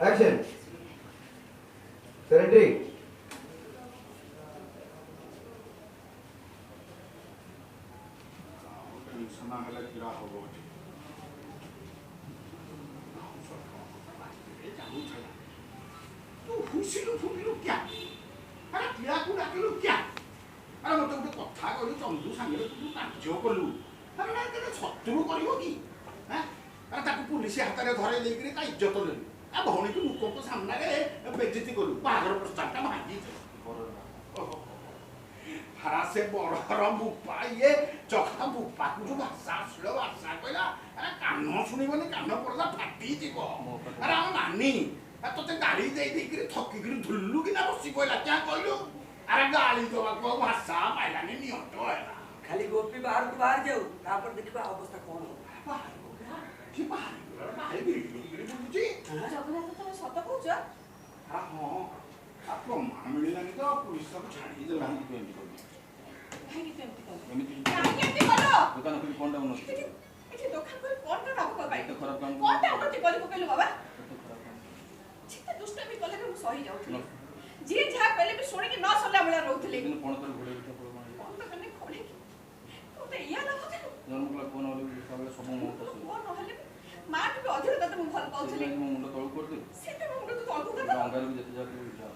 Action. Surrendering. तू हुसिलु फुकिलु क्या अरे किया को डाकिलु क्या अरे मते गोटे कथा कहलु चंदू संगे तू कार्य कलु अरे ना केते शत्रु करिवो की हैं अरे ताको पुलिस हाथ रे धरे लेकरी ता इज्जत ले आ भौणी को लोक को सामना रे बेइज्जती कलु बागर प्रस्ताव ता भांगी फरासे बड़र बुपा ये चखा बुपा को जो भाषा आसलो भाषा कहला अरे कान सुनिबनी कान पड़ला फाटी जीव अरे हम नानी तोते गाड़ी दे देकरी थकिकरी धुल्लु कि ना बसी पइला क्या कहलु अरे गाड़ी दवा को भाषा पाइलानी नियंत्रण होला खाली गोपी बाहर को बाहर जाऊ तापर देखबा अवस्था कोन बाहर को कि बाहर बिल्डिंग बुझी जगन्नाथ तुम सत कहूछ हां हां आप प्रमाण मिललानी तो पुलिस सब छाड़ी देला हम केमती कर काहे केमती कर एमिति काहे केमती करो दुकान खुली कोन डाउन एठी दुकान पर कोन ना बाबू बाबा तो खराब काम कोन ता उन्नति करि पकेलु बाबा तो खराब काम छिते दुष्टमी कले के मु सही जाउथि जे जा पहले भी सुने कि न सुनला बेला रहउथले लेकिन कोन कर घोड़े उठा पड़ो माने कोन ता कने खोले की तो ते या लागत जन्म कला कोन होले सब सब मुंड तो कोन नहले मां भी अधिक तते मु भल पाउथले मुंड तळ कर दे सेते मुंड तो तळकु कर अंगार भी जते जाके जा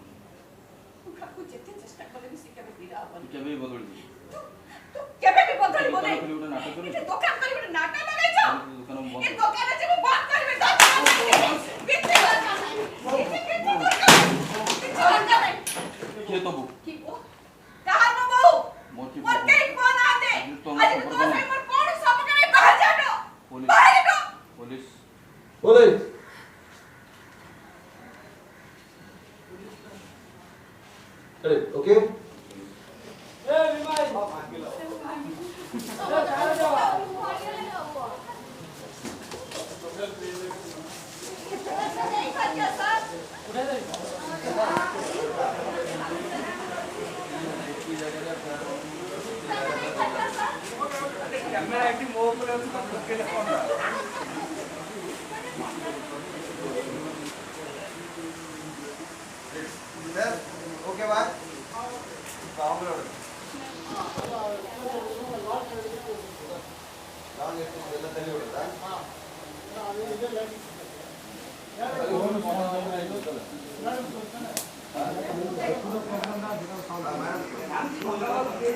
तू खाकु जेते चेष्टा कले भी सिके बिरा अपन केबे बदली तू केबे भी बदली बोले खाली उठा नाटक करू ए दुकान करी बडे नाटक लगाई छ दुकान ए बंद दुकान जे मु बंद करबे तो बित्ते बात नहीं के तो बु की ओ कहां न बहु मोर की मोर के फोन आते आज तो से मोर कोन सब के कहां जानो पुलिस बाहर को police Police. Okay. Camera eighty मो पर केले कोन Okay, bye.